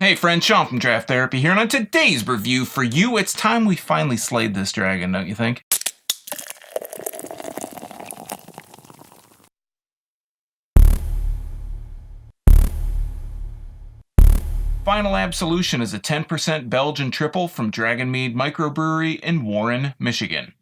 Hey friend, Sean from Draft Therapy here, and on today's review for you, it's time we finally slayed this dragon, don't you think? Final Absolution is a 10% Belgian Trippel from Dragonmead Microbrewery in Warren, Michigan.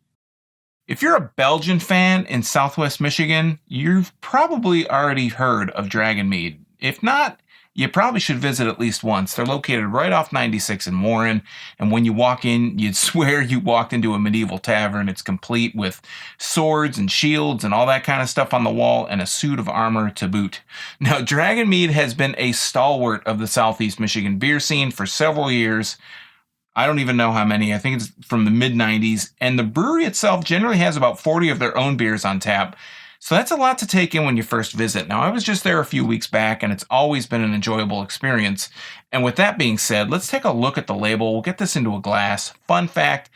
If you're a Belgian fan in Southwest Michigan, you've probably already heard of Dragonmead. If not, you probably should visit at least once. They're located right off 96 in Warren, and when you walk in, you'd swear you walked into a medieval tavern. It's complete with swords and shields and all that kind of stuff on the wall, and a suit of armor to boot. Now, Dragonmead has been a stalwart of the Southeast Michigan beer scene for several years. I don't even know how many. I think it's from the mid-90s. And the brewery itself generally has about 40 of their own beers on tap. So that's a lot to take in when you first visit. Now, I was just there a few weeks back, and it's always been an enjoyable experience. And with that being said, let's take a look at the label. We'll get this into a glass. Fun fact,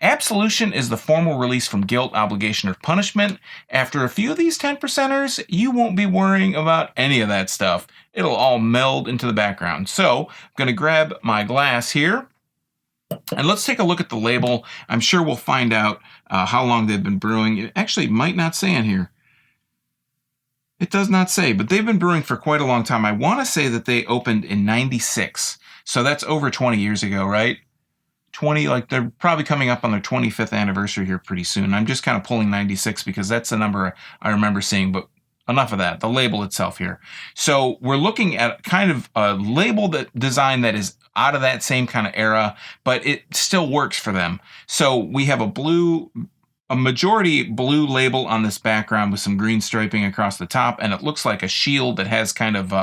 Absolution is the formal release from guilt, obligation, or punishment. After a few of these 10%ers, you won't be worrying about any of that stuff. It'll all meld into the background. So I'm going to grab my glass here. And let's take a look at the label. I'm sure we'll find out how long they've been brewing. It actually might not say in here. It does not say, but they've been brewing for quite a long time. I want to say that they opened in 96. So that's over 20 years ago, right? 20, like they're probably coming up on their 25th anniversary here pretty soon. I'm just kind of pulling 96 because that's the number I remember seeing, but enough of that. The label itself here. So we're looking at kind of a label design that is out of that same kind of era, but it still works for them. So we have a majority blue label on this background with some green striping across the top, and it looks like a shield that has kind of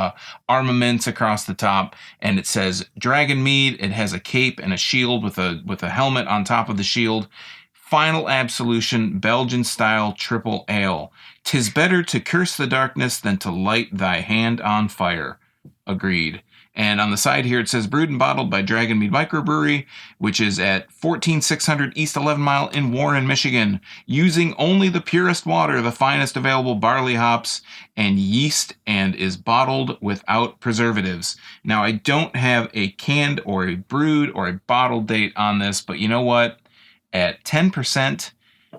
armaments across the top, and it says Dragonmead. It has a cape and a shield with a helmet on top of the shield. Final Absolution Belgian style triple ale. 'Tis better to curse the darkness than to light thy hand on fire. Agreed. And on the side here, it says brewed and bottled by Dragonmead Microbrewery, which is at 14600 East 11 Mile in Warren, Michigan, using only the purest water, the finest available barley hops, and yeast, and is bottled without preservatives. Now, I don't have a canned or a brewed or a bottled date on this, but you know what? At 10%,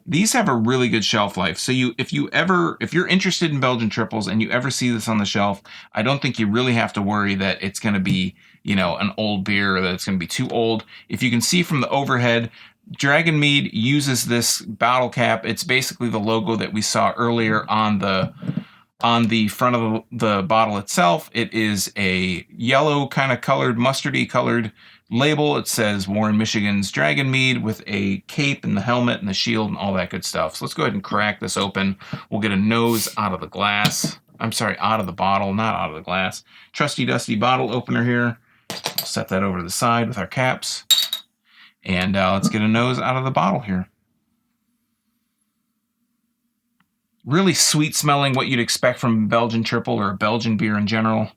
these have a really good shelf life. So if you're interested in Belgian triples and you ever see this on the shelf, I don't think you really have to worry that it's going to be, an old beer or that it's going to be too old. If you can see from the overhead, Dragonmead uses this bottle cap. It's basically the logo that we saw earlier on the front of the bottle itself. It is a yellow kind of colored, mustardy colored label. It says Warren, Michigan's Dragonmead with a cape and the helmet and the shield and all that good stuff. So let's go ahead and crack this open. We'll get a nose out of the glass. I'm sorry, out of the bottle, not out of the glass. Trusty dusty bottle opener here. We'll set that over to the side with our caps. And let's get a nose out of the bottle here. Really sweet smelling, what you'd expect from Belgian Trippel or a Belgian beer in general.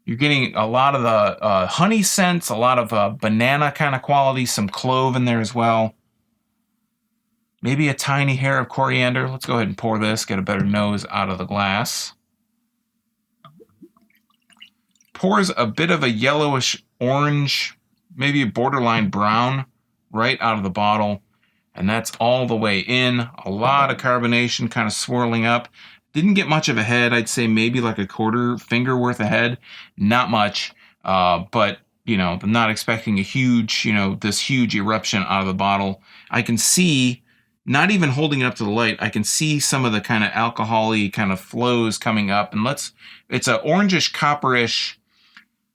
You're getting a lot of the honey scents, a lot of banana kind of quality, some clove in there as well. Maybe a tiny hair of coriander. Let's go ahead and pour this, get a better nose out of the glass. Pours a bit of a yellowish orange, maybe a borderline brown, right out of the bottle. And that's all the way in. A lot of carbonation kind of swirling up. Didn't get much of a head. I'd say maybe like a quarter finger worth of head. Not much. But, I'm not expecting a huge, this huge eruption out of the bottle. I can see, not even holding it up to the light, I can see some of the kind of alcohol-y kind of flows coming up. And it's a orangish, copperish.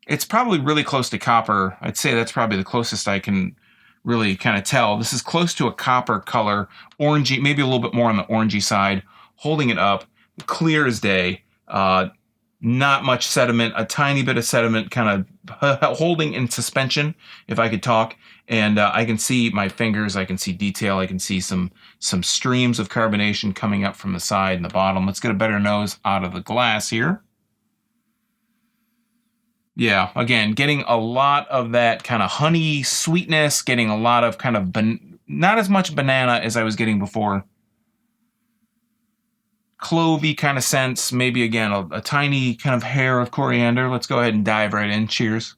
It's probably really close to copper. I'd say that's probably the closest I can really kind of tell. This is close to a copper color, orangey, maybe a little bit more on the orangey side. Holding it up, clear as day. Not much sediment, a tiny bit of sediment kind of holding in suspension, if I could talk. And I can see my fingers, I can see detail, I can see some streams of carbonation coming up from the side and the bottom. Let's get a better nose out of the glass here. Yeah, again, getting a lot of that kind of honey sweetness, getting a lot of kind of, not as much banana as I was getting before. clovey kind of sense. Maybe again, a tiny kind of hair of coriander. Let's go ahead and dive right in. Cheers.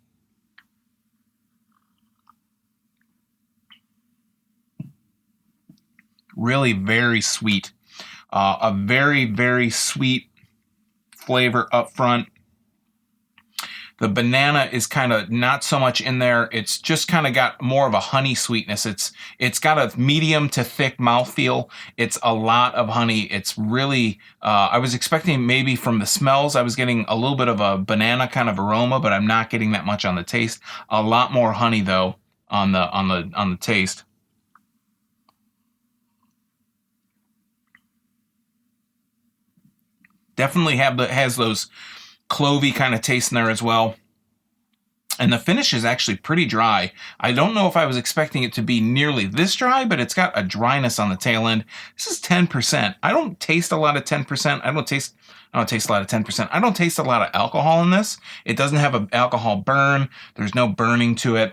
Really very sweet. A very, very sweet flavor up front. The banana is kind of not so much in there. It's just kind of got more of a honey sweetness. It's got a medium to thick mouthfeel. It's a lot of honey. It's really, I was expecting maybe from the smells, I was getting a little bit of a banana kind of aroma, but I'm not getting that much on the taste. A lot more honey though on the taste. Definitely has those clovey kind of taste in there as well. And the finish is actually pretty dry. I don't know if I was expecting it to be nearly this dry, but it's got a dryness on the tail end. This is 10%. I don't taste a lot of 10%. I don't taste a lot of 10%. I don't taste a lot of alcohol in this. It doesn't have an alcohol burn. There's no burning to it.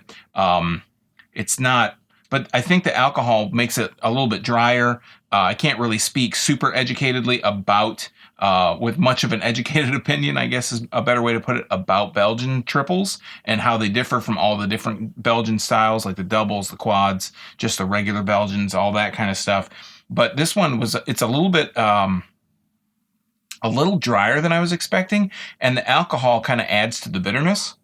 It's not, but I think the alcohol makes it a little bit drier. I can't really speak super educatedly about with much of an educated opinion, I guess is a better way to put it, about Belgian triples and how they differ from all the different Belgian styles, like the doubles, the quads, just the regular Belgians, all that kind of stuff. But this one it's a little bit, a little drier than I was expecting, and the alcohol kind of adds to the bitterness.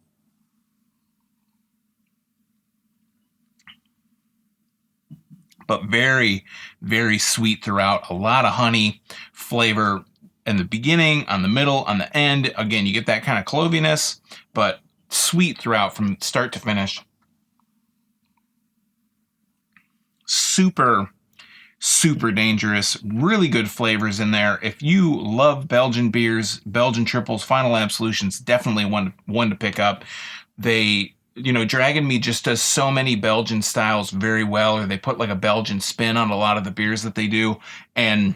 But very, very sweet throughout. A lot of honey flavor in the beginning, on the middle, on the end. Again, you get that kind of cloviness, but sweet throughout from start to finish. Super, super dangerous. Really good flavors in there. If you love Belgian beers, Belgian triples, Final Absolution's definitely one to pick up. Dragonmead just does so many Belgian styles very well, or they put like a Belgian spin on a lot of the beers that they do. And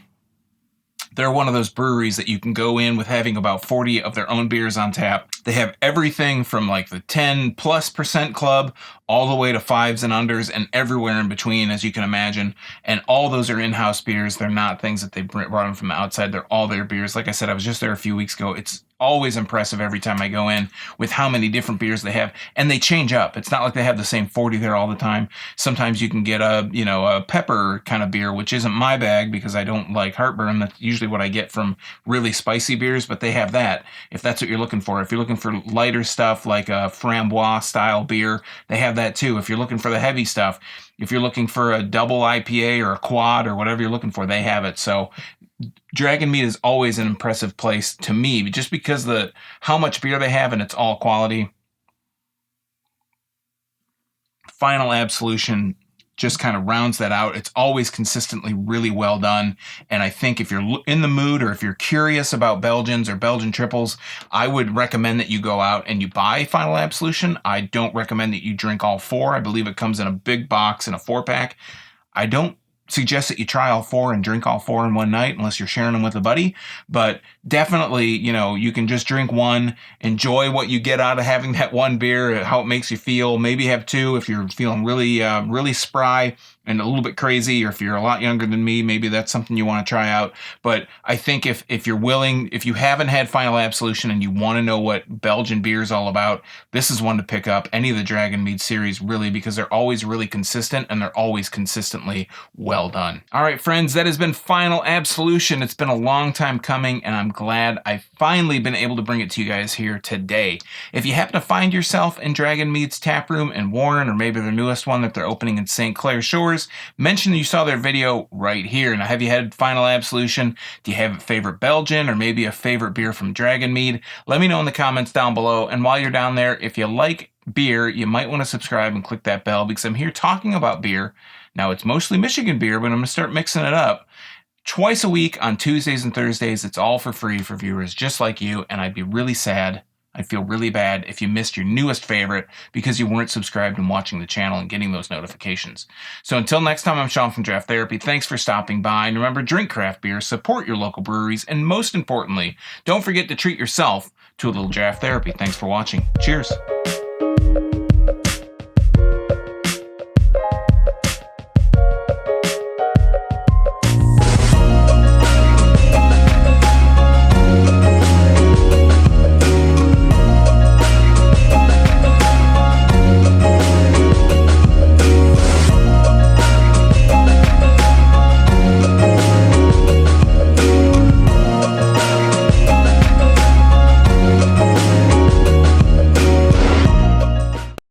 they're one of those breweries that you can go in with having about 40 of their own beers on tap. They have everything from like the 10+% club all the way to 5s and unders and everywhere in between, as you can imagine. And all those are in-house beers. They're not things that they brought in from the outside. They're all their beers. Like I said, I was just there a few weeks ago. It's always impressive every time I go in with how many different beers they have, and they change up. It's not like they have the same 40 there all the time. Sometimes you can get a pepper kind of beer, which isn't my bag because I don't like heartburn. That's usually what I get from really spicy beers, but they have that if that's what you're looking for. If you're looking for lighter stuff like a framboise style beer, they have that too. If you're looking for the heavy stuff, if you're looking for a double IPA or a quad or whatever you're looking for, they have it. So Dragonmead is always an impressive place to me, just because how much beer they have and it's all quality. Final Absolution just kind of rounds that out. It's always consistently really well done. And I think if you're in the mood or if you're curious about Belgians or Belgian triples, I would recommend that you go out and you buy Final Absolution. I don't recommend that you drink all 4. I believe it comes in a big box in a 4-pack. I don't suggest that you try all 4 and drink all 4 in one night unless you're sharing them with a buddy, but definitely, you can just drink one, enjoy what you get out of having that one beer, how it makes you feel. Maybe have 2 if you're feeling really, really spry and a little bit crazy, or if you're a lot younger than me, maybe that's something you want to try out. But I think if you're willing, if you haven't had Final Absolution and you want to know what Belgian beer is all about, this is one to pick up. Any of the Dragonmead series, really, because they're always really consistent and they're always consistently well done. All right, friends, that has been Final Absolution. It's been a long time coming, and I'm glad I've finally been able to bring it to you guys here today. If you happen to find yourself in Dragonmead's taproom in Warren, or maybe their newest one that they're opening in St. Clair Shores, mention that you saw their video right here. Now, have you had Final Absolution? Do you have a favorite Belgian or maybe a favorite beer from Dragonmead? Let me know in the comments down below. And while you're down there, if you like beer, you might want to subscribe and click that bell, because I'm here talking about beer. Now, it's mostly Michigan beer, but I'm going to start mixing it up. Twice a week on Tuesdays and Thursdays. It's all for free for viewers just like you, and I'd be really sad. I'd feel really bad if you missed your newest favorite because you weren't subscribed and watching the channel and getting those notifications. So until next time, I'm Sean from Draft Therapy. Thanks for stopping by. And remember, drink craft beer, support your local breweries, and most importantly, don't forget to treat yourself to a little draft therapy. Thanks for watching. Cheers.